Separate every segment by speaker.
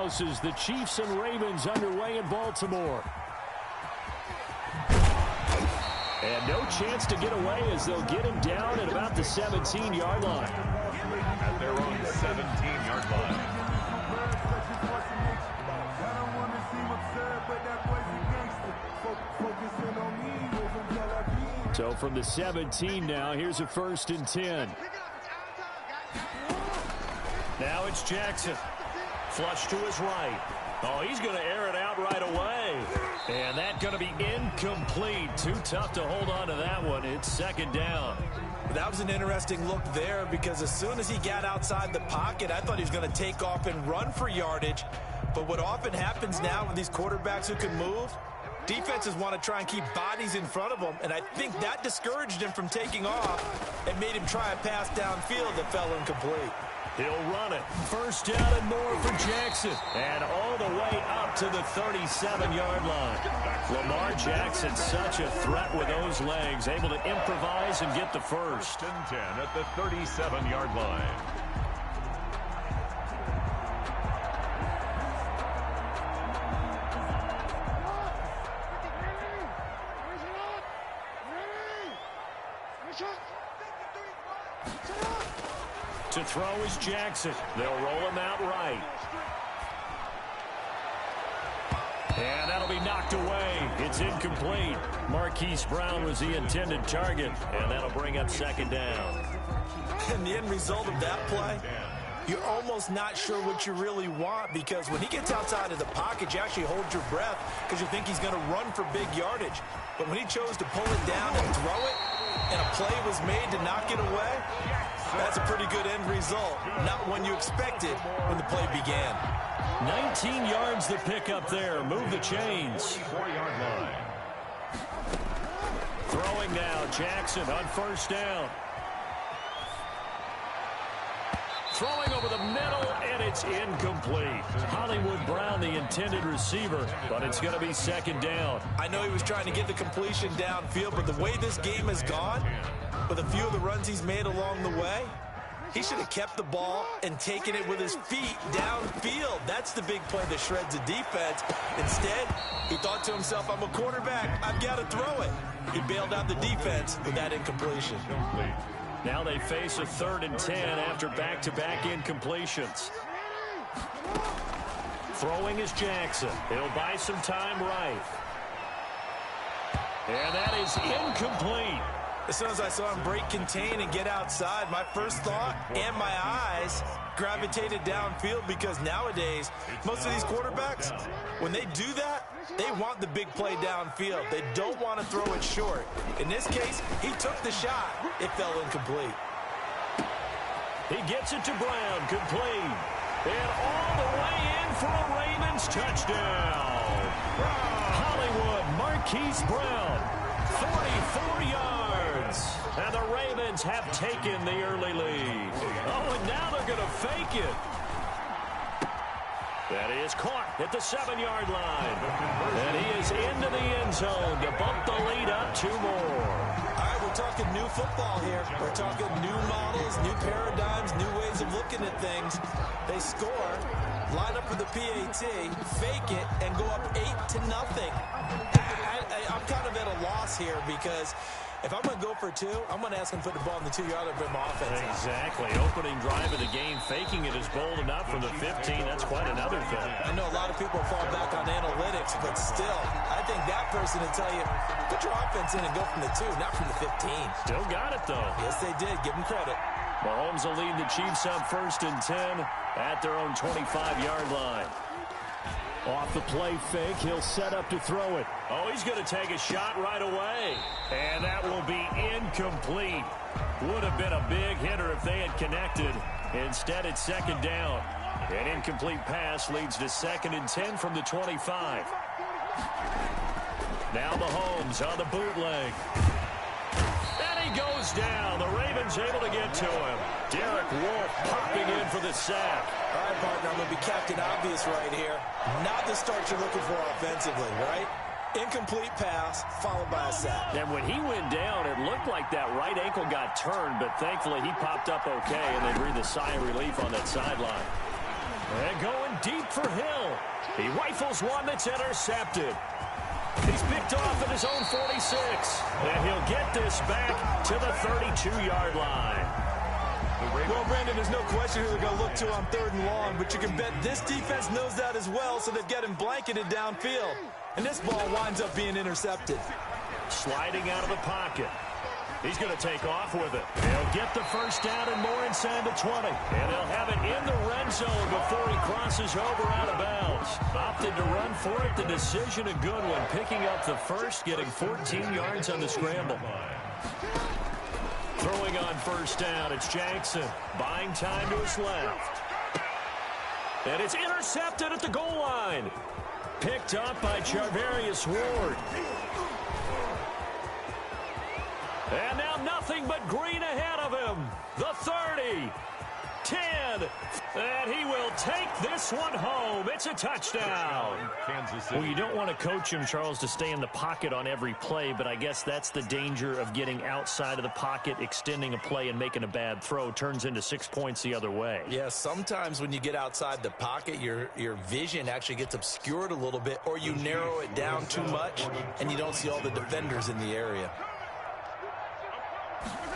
Speaker 1: houses. The Chiefs and Ravens underway in Baltimore. And no chance to get away as they'll get him down at about the 17-yard line.
Speaker 2: At their own 17-yard line.
Speaker 1: So from the 17 now, here's a 1st and 10. Now it's Jackson. Flush to his right. Oh, he's going to air it out right away. And that's going to be incomplete. Too tough to hold on to that one. It's 2nd down.
Speaker 3: That was an interesting look there because as soon as he got outside the pocket, I thought he was going to take off and run for yardage. But what often happens now with these quarterbacks who can move, defenses want to try and keep bodies in front of them, and I think that discouraged him from taking off and made him try a pass downfield that fell incomplete.
Speaker 1: He'll run it. 1st down and more for Jackson. And all the way up to the 37-yard line. Lamar Jackson, such a threat with those legs, able to improvise and get the 1st.
Speaker 2: 1st and 10 at the 37-yard line.
Speaker 1: To throw is Jackson. They'll roll him out right. And that'll be knocked away. It's incomplete. Marquise Brown was the intended target, and that'll bring up 2nd down.
Speaker 3: And the end result of that play, you're almost not sure what you really want because when he gets outside of the pocket, you actually hold your breath because you think he's going to run for big yardage. But when he chose to pull it down and throw it, and a play was made to knock it away, that's a pretty good end result. Not one you expected when the play began.
Speaker 1: 19 yards to pick up there. Move the chains.
Speaker 2: 4-yard line.
Speaker 1: Throwing now, Jackson on 1st down. Throwing over the middle, and it's incomplete. Hollywood Brown, the intended receiver, but it's going to be 2nd down.
Speaker 3: I know he was trying to get the completion downfield, but the way this game has gone, with a few of the runs he's made along the way, he should have kept the ball and taken it with his feet downfield. That's the big play that shreds the defense. Instead, he thought to himself, I'm a quarterback, I've got to throw it. He bailed out the defense with that incompletion.
Speaker 1: Now they face a 3rd and 10 after back-to-back incompletions. Throwing is Jackson. He'll buy some time right. And that is incomplete.
Speaker 3: As soon as I saw him break contain and get outside, my first thought and my eyes gravitated downfield because nowadays, most of these quarterbacks, when they do that, they want the big play downfield. They don't want to throw it short. In this case, he took the shot. It fell incomplete.
Speaker 1: He gets it to Brown, complete. And all the way in for a Ravens touchdown. Hollywood Marquise Brown, 44 yards. And the Ravens have taken the early lead. Oh, and now they're going to fake it. That is caught at the 7-yard line. And he is into the end zone to bump the lead up 2 more.
Speaker 3: All right, we're talking new football here. We're talking new models, new paradigms, new ways of looking at things. They score, line up for the PAT, fake it, and go up 8-0. I'm kind of at a loss here because if I'm going to go for 2, I'm going to ask him to put the ball in the 2-yard line for my offense.
Speaker 1: Exactly. Opening drive of the game, faking it is bold enough from the 15. That's quite another thing.
Speaker 3: I know a lot of people fall back on analytics, but still, I think that person will tell you, put your offense in and go from the 2, not from the 15.
Speaker 1: Still got it, though.
Speaker 3: Yes, they did. Give them credit.
Speaker 1: Mahomes will lead the Chiefs up 1st and 10 at their own 25-yard line. Off the play fake, he'll set up to throw it. Oh, he's going to take a shot right away. And that will be incomplete. Would have been a big hitter if they had connected. Instead, it's 2nd down. An incomplete pass leads to 2nd and 10 from the 25. Now Mahomes on the bootleg. And he goes down. The Ravens able to get to him. Derek Wolfe popping in for the sack.
Speaker 3: All right, partner, I'm going to be Captain Obvious right here. Not the start you're looking for offensively, right? Incomplete pass, followed by a sack.
Speaker 1: And when he went down, it looked like that right ankle got turned, but thankfully he popped up okay, and they breathed a sigh of relief on that sideline. And going deep for Hill. He rifles one that's intercepted. He's picked off at his own 46. And he'll get this back to the 32-yard line.
Speaker 3: Well, Brandon, there's no question who they're going to look to on 3rd and long, but you can bet this defense knows that as well, so they've got him blanketed downfield. And this ball winds up being intercepted.
Speaker 1: Sliding out of the pocket. He's going to take off with it. He'll get the first down and more inside the 20. And he'll have it in the red zone before he crosses over out of bounds. Opted to run for it. The decision a good one. Picking up the first, getting 14 yards on the scramble. Throwing on first down, it's Jackson. Buying time to his left. And it's intercepted at the goal line. Picked up by Charvarius Ward. And now nothing but green ahead of him. The 30, 10, and he will take this one home. It's a touchdown.
Speaker 2: Kansas City.
Speaker 1: Well, you don't want to coach him, Charles, to stay in the pocket on every play, but I guess that's the danger of getting outside of the pocket, extending a play, and making a bad throw. Turns into 6 points the other way.
Speaker 3: Yeah, sometimes when you get outside the pocket, your vision actually gets obscured a little bit, or you narrow it down too much, and you don't see all the defenders in the area.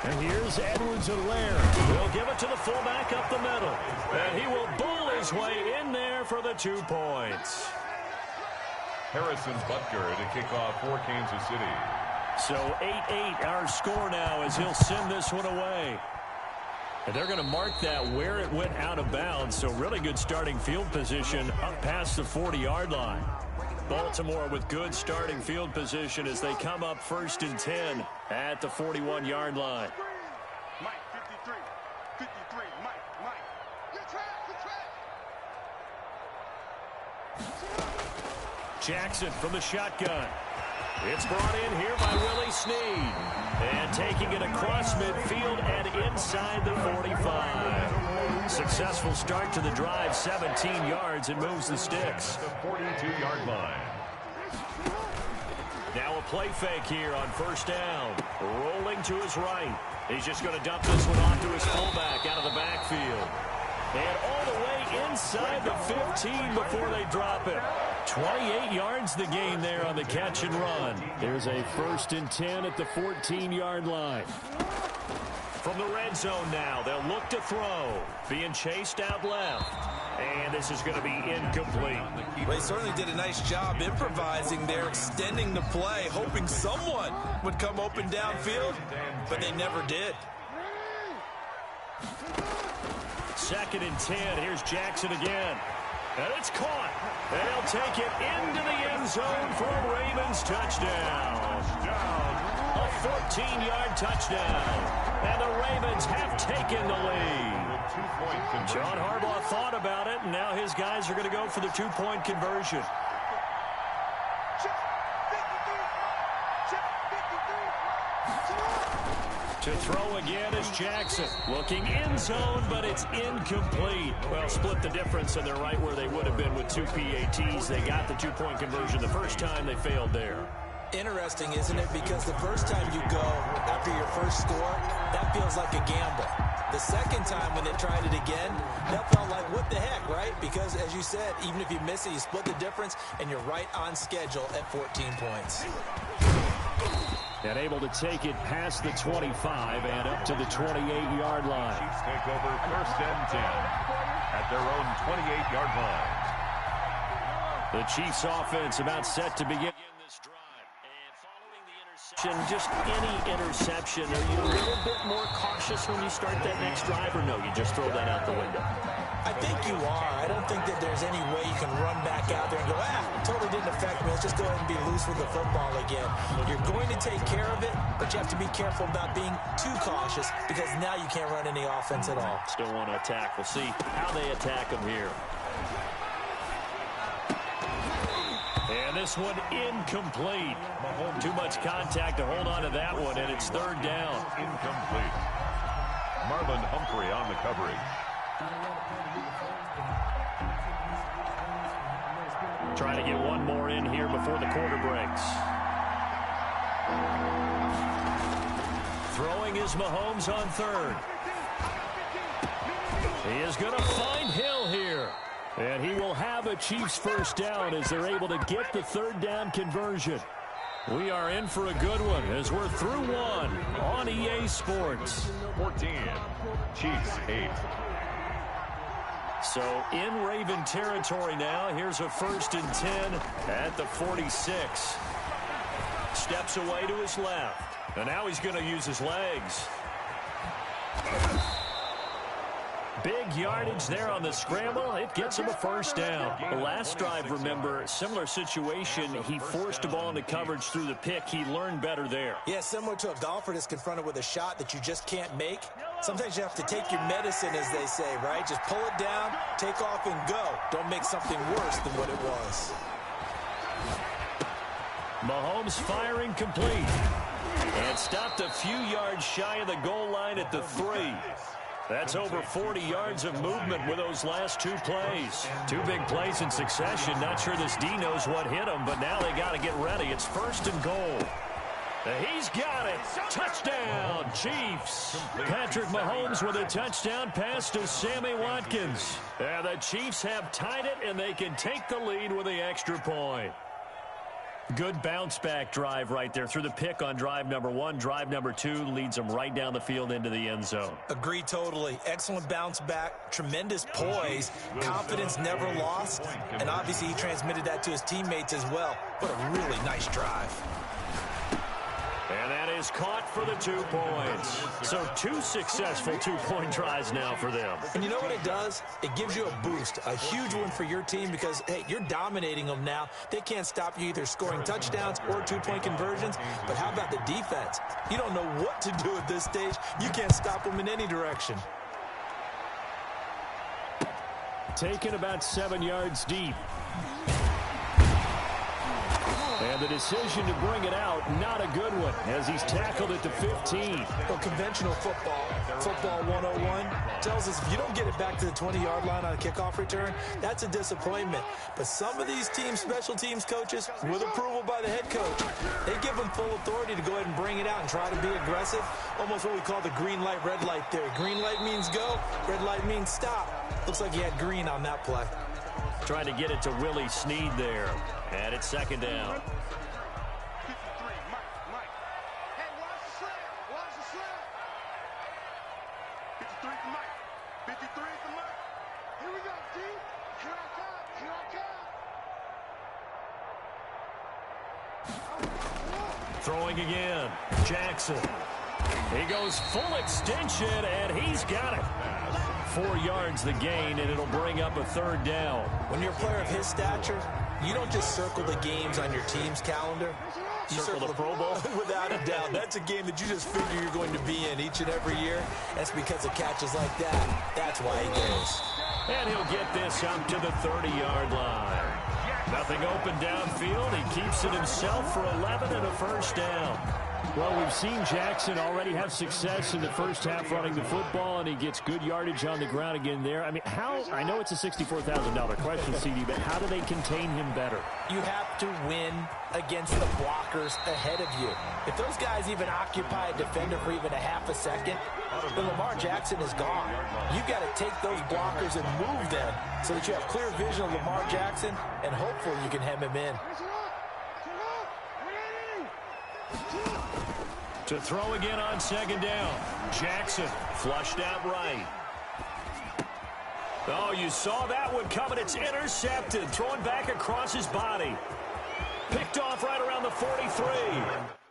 Speaker 1: And here's Edwards-Helaire. He'll give it to the fullback up the middle. And he will bowl his way in there for the 2 points.
Speaker 2: Harrison Butker to kick off for Kansas City.
Speaker 1: So 8-8 our score now as he'll send this one away. And they're going to mark that where it went out of bounds. So really good starting field position up past the 40-yard line. Baltimore with good starting field position as they come up 1st and 10 at the 41-yard line.
Speaker 4: Mike, 53, Mike. Good track.
Speaker 1: Jackson from the shotgun. It's brought in here by Willie Snead. And taking it across midfield and inside the 45. Successful start to the drive, 17 yards, and moves the sticks.
Speaker 2: The 42-yard line.
Speaker 1: Now a play fake here on first down. Rolling to his right. He's just going to dump this one off to his fullback out of the backfield. And all the way inside the 15 before they drop it. 28 yards the gain there on the catch and run. There's a 1st and 10 at the 14-yard line. From the red zone now, they'll look to throw. Being chased out left. And this is going to be incomplete.
Speaker 3: Well, he certainly did a nice job improvising there, extending the play, hoping someone would come open downfield, but they never did.
Speaker 1: 2nd and 10. Here's Jackson again. And it's caught. And he'll take it into the end zone for a Ravens touchdown. A 14-yard touchdown. And the Ravens have taken the lead. John Harbaugh thought about it, and now his guys are going to go for the 2-point conversion. To throw again is Jackson. Looking end zone, but it's incomplete. Well, split the difference, and they're right where they would have been with 2 PATs. They got the 2-point conversion the first time. They failed there.
Speaker 3: Interesting, isn't it? Because the first time you go after your first score, that feels like a gamble. The second time when they tried it again, that felt like, what the heck, right? Because, as you said, even if you miss it, you split the difference, and you're right on schedule at 14 points.
Speaker 1: And able to take it past the 25 and up to the 28-yard line.
Speaker 2: Chiefs take over 1st and 10 at their own 28-yard line.
Speaker 1: The Chiefs offense about set to begin this drive. And following the interception, just any interception, are you a little bit more cautious when you start that next drive, or no, you just throw that out the window?
Speaker 3: I think you are. I don't think that there's any way you can run back out there and go, totally didn't affect me. Let's just go ahead and be loose with the football again. You're going to take care of it, but you have to be careful about being too cautious because now you can't run any offense at all.
Speaker 1: Still want to attack. We'll see how they attack them here. And this one incomplete. Too much contact to hold on to that one, and it's 3rd down.
Speaker 2: Incomplete. Marlon Humphrey on the coverage.
Speaker 1: Trying to get one more in here before the quarter breaks. Throwing is Mahomes on 3rd. He is going to find Hill here. And he will have a Chiefs first down as they're able to get the third down conversion. We are in for a good one as we're through one on EA Sports.
Speaker 2: 14, Chiefs 8.
Speaker 1: So in Raven territory now. Here's a 1st and 10 at the 46. Steps away to his left. And now he's going to use his legs. Big yardage there on the scramble. It gets him a first down. The last drive, remember, similar situation. He forced the ball into coverage through the pick. He learned better there.
Speaker 3: Yeah, similar to a golfer that's confronted with a shot that you just can't make. Sometimes you have to take your medicine, as they say, right? Just pull it down, take off, and go. Don't make something worse than what it was.
Speaker 1: Mahomes firing complete. And stopped a few yards shy of the goal line at the 3. That's over 40 yards of movement with those last 2 plays. 2 big plays in succession. Not sure this D knows what hit him, but now they got to get ready. It's 1st and goal. He's got it. Touchdown, Chiefs. Patrick Mahomes with a touchdown pass to Sammy Watkins. And the Chiefs have tied it, and they can take the lead with the extra point. Good bounce-back drive right there through the pick on drive number 1. Drive number 2 leads them right down the field into the end zone.
Speaker 3: Agree totally. Excellent bounce back, tremendous poise, confidence never lost, and obviously he transmitted that to his teammates as well. What a really nice drive.
Speaker 1: And that is caught for the 2 points. So 2 successful 2-point tries now for them.
Speaker 3: And you know what it does? It gives you a boost, a huge one for your team because, hey, you're dominating them now. They can't stop you either scoring touchdowns or 2-point conversions. But how about the defense? You don't know what to do at this stage. You can't stop them in any direction.
Speaker 1: Taken about 7 yards deep. And the decision to bring it out, not a good one, as he's tackled at the 15.
Speaker 3: Well, conventional football 101, tells us if you don't get it back to the 20-yard line on a kickoff return, that's a disappointment. But some of these teams, special teams coaches, with approval by the head coach, they give them full authority to go ahead and bring it out and try to be aggressive. Almost what we call the green light, red light theory. Green light means go, red light means stop. Looks like he had green on that play.
Speaker 1: Trying to get it to Willie Snead there. And it's 2nd down.
Speaker 4: 53, Mike. Hey, watch the slant. Watch the slant. 53 for Mike. 53 for Mike. Here we go, D. Here I come. Here I come.
Speaker 1: Throwing again. Jackson. He goes full extension, and he's got it. 4 yards the gain, and it'll bring up a 3rd down.
Speaker 3: When you're a player of his stature, you don't just circle the games on your team's calendar. You
Speaker 1: Circle the Pro Bowl?
Speaker 3: Without a doubt. That's a game that you just figure you're going to be in each and every year. That's because of catches like that. That's why he goes.
Speaker 1: And he'll get this up to the 30-yard line. Nothing open downfield. He keeps it himself for 11 and a 1st down. Well, we've seen Jackson already have success in the first half running the football, and he gets good yardage on the ground again there. I mean, I know it's a $64,000 question, CD, but how do they contain him better?
Speaker 3: You have to win against the blockers ahead of you. If those guys even occupy a defender for even a half a second, then Lamar Jackson is gone. You've got to take those blockers and move them so that you have clear vision of Lamar Jackson, and hopefully you can hem him in.
Speaker 1: To throw again on 2nd down. Jackson flushed out right. Oh, you saw that one coming. It's intercepted. Throwing back across his body. Picked off right around the 43.